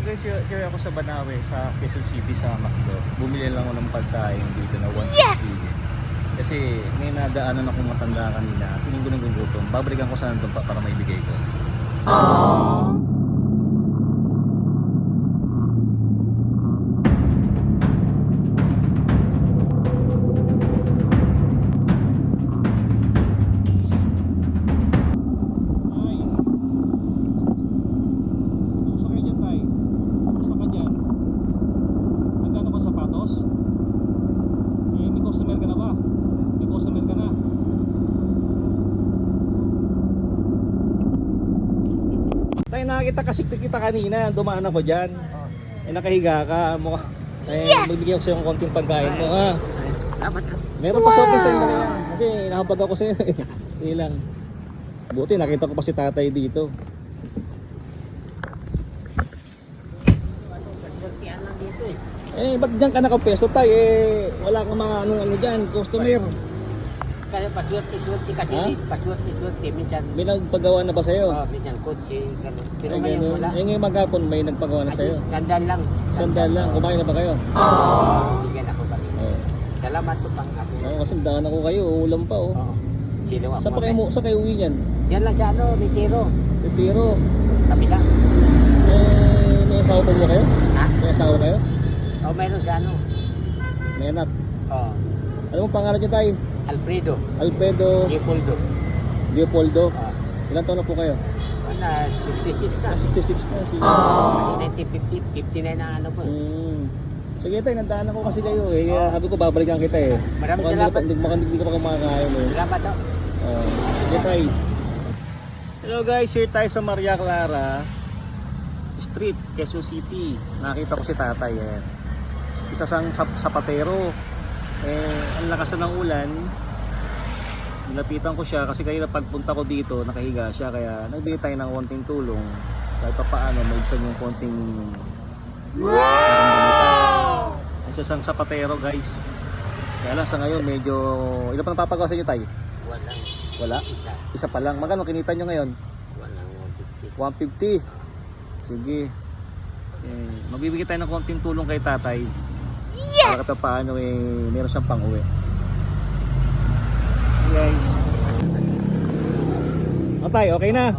guys, here ako sa Banawe, sa Quezon City, sa McDo. Bumili lang ako ng pagkain dito na 150. Yes! Kasi may nadaanan akong matanda kanina. Piling ko nang gugutom. Babalikan ko sana doon para may bigay ko. Aww. Tayo nakakita kasi kita kanina, dumaan ako dyan. Eh nakahiga ka, mukha. Yes! Magbigay ako sa'yo ng konting pagkain mo ha. Salamat. Meron pa sopas sa'yo na yan. Kasi nakapag ako sa'yo eh. Hindi lang. Buti nakita ko pa si tatay dito. Eh, ba't dyan ka nakapeso tayo? Eh, wala kang mga ano dyan, customer. Kaya paswerte-swerte kasi, Ha? paswerte-swerte. Minsan, May nagpagawa na ba sa'yo? minsan kotse, gano'n. Pero Ay, ngayon ganun. wala. Eh, ngayong maghapon may nagpagawa na sa'yo. Sandal lang. Sandal lang, kumain na ba kayo? Bigyan ako kami. Oo. Salamat po pang ako. Oo, kasi daan ako kayo, ulam pa oh. Oo. Sino ako? Saan kayo uwi niyan? Yan lang sa ano, Retiro. Pero, Kabila. may asawa pa ba kayo? Ha? May asawa kayo? O meron sa ano? May anak. Oh, Ano mo pangalan niyo tayo? Alfredo. Alfredo Leopoldo. Leopoldo. Oh. Ilan taon na po kayo? Wala, 66 na. 66 na. Sige. Kasi 1950, 59 ang ano ko. Sige tayo, nandaan ako kasi kayo eh. Sabi ko babalikan kita eh. Maraming Mukhang salamat. hindi ka pa kumakain eh. Salamat daw. Sige tayo. Hello guys, here tayo sa Maria Clara Street, Quezon City. Nakita ko si tatay eh. Isa sang sapatero. Ang lakas na ng ulan. Nilapitan ko siya kasi kanina pagpunta ko dito, nakahiga siya, kaya nagbigay tayo ng konting tulong. Kahit pa paano, maibsan yung konting isa sang sapatero guys. Kaya lang sa ngayon medyo, ilan pa napapagawa sa inyo tayo? Walang Wala? isa. Isa pa lang. Magkano kinita nyo ngayon? Walang 150. 150. Sige. Magbibigay tayo ng konting tulong kay tatay. Yes! Para paano meron siyang pang-uwi. Guys. Tay, okay na?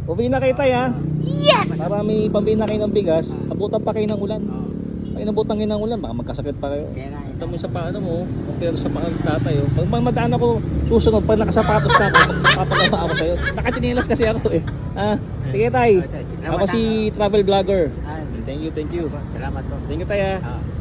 Uwi na kayo tay ha. Yes! Para may pambili na kayo ng bigas. Abutan pa kayo ng ulan. Oh. Pag inabutan kayo ng ulan, baka magkasakit pa kayo. Kaya na, Ito mo yung sapato mo. Pero sa pangalan sa tatay. Pag madaan ako susunod, pag nakasapatos na ako, papagawa ako sa'yo. Nakachinilas kasi ako eh. Sige tay. Ako si travel vlogger. Thank you, thank you. Salamat po. Thank you tay ha. Ah.